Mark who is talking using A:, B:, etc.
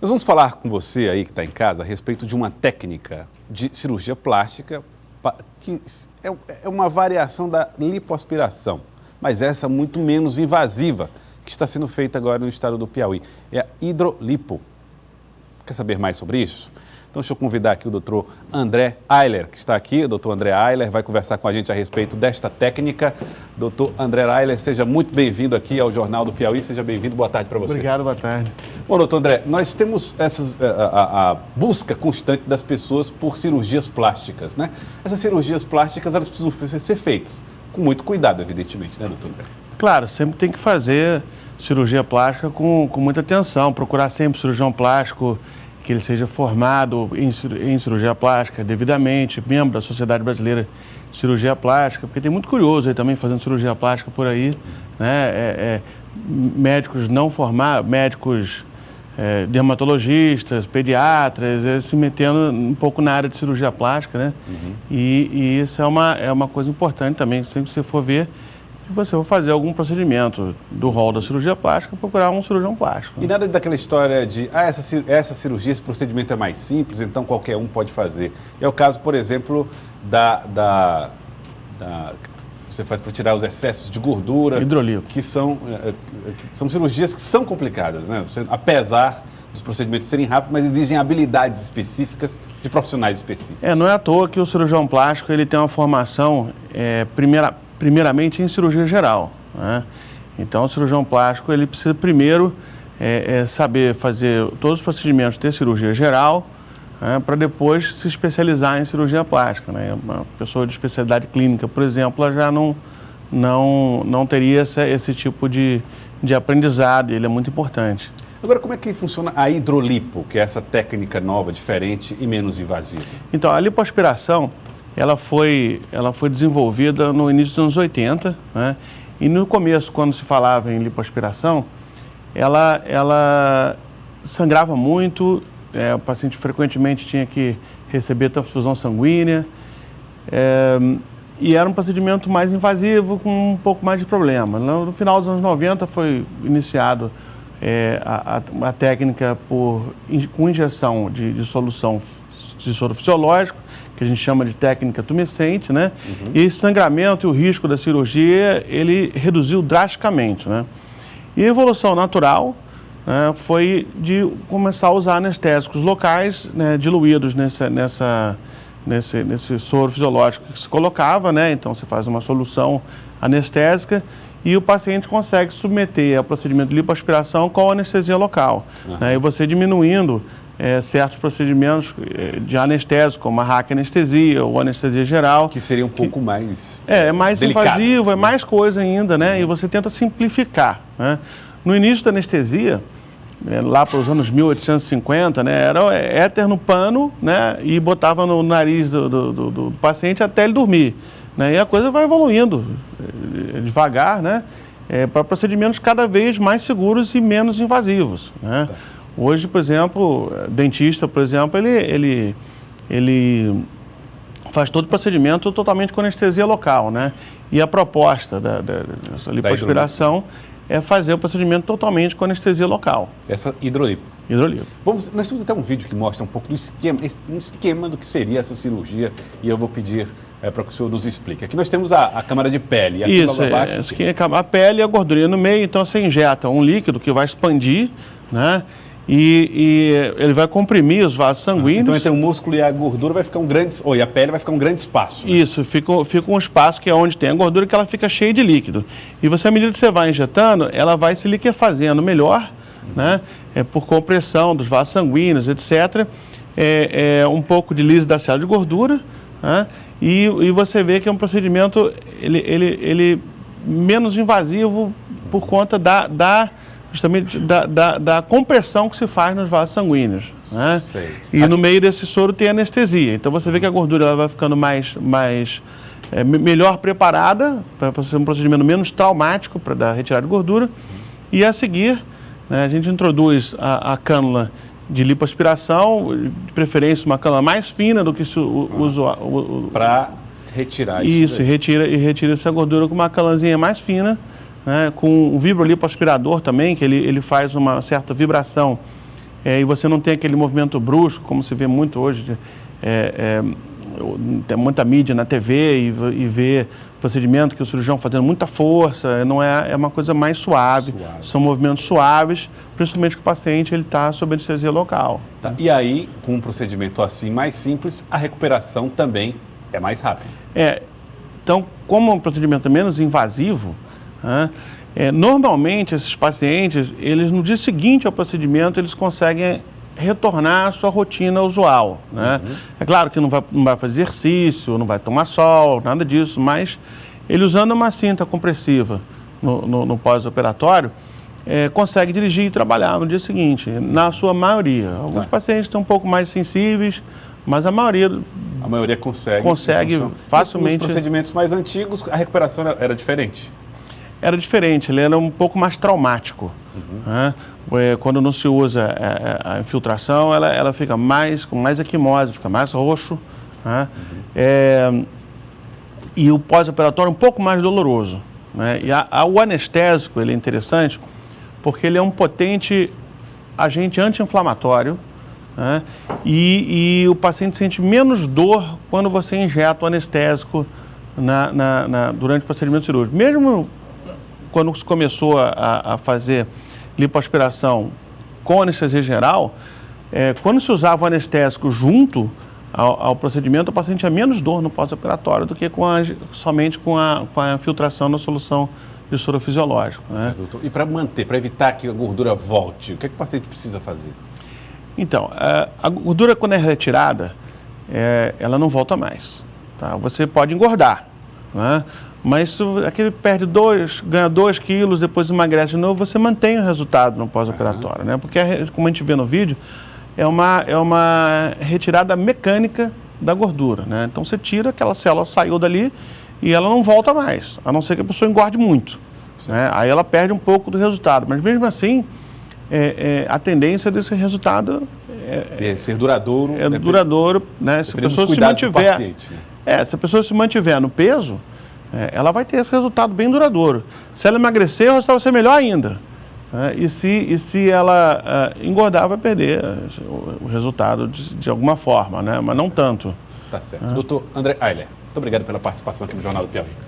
A: Nós vamos falar com você aí que está em casa a respeito de uma técnica de cirurgia plástica que é uma variação da lipoaspiração, mas essa muito menos invasiva, que está sendo feita agora no estado do Piauí. É a hidrolipo. Quer saber mais sobre isso? Então, deixa eu convidar aqui o doutor André Ayler, que está aqui. O doutor André Ayler vai conversar com a gente a respeito desta técnica. Doutor André Ayler, seja muito bem-vindo aqui ao Jornal do Piauí. Seja bem-vindo. Boa tarde para você.
B: Obrigado, boa tarde.
A: Bom, doutor André, nós temos a busca constante das pessoas por cirurgias plásticas, né? Essas cirurgias plásticas, elas precisam ser feitas com muito cuidado, evidentemente, né, doutor André?
B: Claro, sempre tem que fazer cirurgia plástica com muita atenção, procurar sempre cirurgião plástico que ele seja formado em cirurgia plástica devidamente, membro da Sociedade Brasileira de Cirurgia Plástica, porque tem muito curioso aí também fazendo cirurgia plástica por aí, né? Médicos não formados, médicos dermatologistas, pediatras, se metendo um pouco na área de cirurgia plástica, né? Uhum. E isso é uma coisa importante também, sempre que você for ver, se você for fazer algum procedimento do rol da cirurgia plástica, procurar um cirurgião plástico.
A: E nada daquela história de, essa cirurgia, esse procedimento é mais simples, então qualquer um pode fazer. É o caso, por exemplo, você faz para tirar os excessos de gordura.
B: Hidrolipo.
A: Que são cirurgias que são complicadas, né? Apesar dos procedimentos serem rápidos, mas exigem habilidades específicas de profissionais específicos.
B: Não é à toa que o cirurgião plástico ele tem uma formação, primeiramente em cirurgia geral, né? Então, o cirurgião plástico ele precisa primeiro saber fazer todos os procedimentos de cirurgia geral, para depois se especializar em cirurgia plástica, né? Uma pessoa de especialidade clínica, por exemplo, ela já não teria esse tipo de aprendizado, e ele é muito importante.
A: Agora, como é que funciona a hidrolipo, que é essa técnica nova, diferente e menos invasiva?
B: Então, a lipoaspiração, ela foi desenvolvida no início dos anos 80, né? E no começo, quando se falava em lipoaspiração, ela sangrava muito, o paciente frequentemente tinha que receber transfusão sanguínea, e era um procedimento mais invasivo, com um pouco mais de problema. No final dos anos 90 foi iniciado a técnica com injeção de solução de soro fisiológico, que a gente chama de técnica tumescente, né? Uhum. E esse sangramento e o risco da cirurgia, ele reduziu drasticamente, né? E a evolução natural, né, foi de começar a usar anestésicos locais, né, diluídos nesse soro fisiológico que se colocava, né? Então, você faz uma solução anestésica e o paciente consegue submeter ao procedimento de lipoaspiração com anestesia local, né? E você diminuindo certos procedimentos de anestésico, como a raquianestesia ou anestesia geral.
A: Que seria um pouco mais
B: mais invasivo, é mais coisa ainda, né? E você tenta simplificar, né? No início da anestesia, lá para os anos 1850, né, era éter no pano, né, e botava no nariz do paciente até ele dormir, né? E a coisa vai evoluindo devagar, né, para procedimentos cada vez mais seguros e menos invasivos, né? Tá. Hoje, por exemplo, dentista, por exemplo, ele faz todo o procedimento totalmente com anestesia local, né? E a proposta dessa lipoaspiração é fazer o procedimento totalmente com anestesia local.
A: Essa hidrolipo.
B: Hidrolipo.
A: Nós temos até um vídeo que mostra um pouco do esquema do que seria essa cirurgia, e eu vou pedir para que o senhor nos explique. Aqui nós temos a câmara de pele. Aqui
B: isso, aqui é a pele e a gordurinha no meio, então você injeta um líquido que vai expandir, né? E ele vai comprimir os vasos sanguíneos.
A: Então, entre o músculo e a gordura vai ficar e a pele vai ficar um grande espaço, né?
B: Isso, fica um espaço que é onde tem a gordura, que ela fica cheia de líquido. E você, à medida que você vai injetando, ela vai se liquefazendo melhor, né? Por compressão dos vasos sanguíneos, etc. Um pouco de liso da célula de gordura, né? E você vê que é um procedimento ele menos invasivo por conta justamente da compressão que se faz nos vasos sanguíneos, né?
A: Sei.
B: E no meio desse soro tem anestesia. Então você vê que a gordura ela vai ficando melhor preparada para ser um procedimento menos traumático para dar retirada de gordura. E a seguir, né, a gente introduz a cânula de lipoaspiração, de preferência uma cânula mais fina do que se usa
A: para retirar isso.
B: Isso, e retira essa gordura com uma cânulazinha mais fina, né, com o vibrolipoaspirador também, que ele faz uma certa vibração e você não tem aquele movimento brusco, como se vê muito hoje, tem muita mídia na TV e vê procedimento que o cirurgião fazendo muita força, não é uma coisa mais suave. São movimentos suaves, principalmente que o paciente está sob anestesia local.
A: Tá. E aí, com um procedimento assim mais simples, a recuperação também é mais rápida.
B: Então, como o procedimento é menos invasivo, normalmente esses pacientes, eles no dia seguinte ao procedimento, eles conseguem retornar à sua rotina usual, né? É claro que não vai fazer exercício, não vai tomar sol, nada disso, mas ele usando uma cinta compressiva no pós-operatório, consegue dirigir e trabalhar no dia seguinte, na sua maioria. Alguns pacientes estão um pouco mais sensíveis, mas a maioria consegue facilmente.
A: Nos procedimentos mais antigos, a recuperação era diferente?
B: Era diferente, ele era um pouco mais traumático. Quando não se usa a infiltração, ela fica com mais equimose, fica mais roxo. E o pós-operatório é um pouco mais doloroso. E o anestésico, ele é interessante porque ele é um potente agente anti-inflamatório, e o paciente sente menos dor quando você injeta o anestésico durante o procedimento cirúrgico. Mesmo quando se começou a fazer lipoaspiração com anestesia geral, quando se usava o anestésico junto ao procedimento, o paciente tinha menos dor no pós-operatório do que somente com a infiltração na solução de soro fisiológico.
A: Certo, e para evitar que a gordura volte, o que o paciente precisa fazer?
B: Então, a gordura quando é retirada, ela não volta mais. Tá? Você pode engordar, mas aquele ganha 2 quilos, depois emagrece de novo, você mantém o resultado no pós-operatório, Porque, como a gente vê no vídeo, é uma retirada mecânica da gordura, Então você tira, aquela célula saiu dali e ela não volta mais, a não ser que a pessoa engorde muito, Aí ela perde um pouco do resultado, mas mesmo assim, a tendência desse resultado
A: ser duradouro.
B: Duradouro, Se a pessoa se mantiver, se a pessoa se mantiver no peso, ela vai ter esse resultado bem duradouro. Se ela emagrecer, o resultado vai ser melhor ainda. E se ela engordar, vai perder o resultado de alguma forma, mas não tanto.
A: Tá certo. Doutor André Ayler, muito obrigado pela participação aqui no Jornal do Piauí.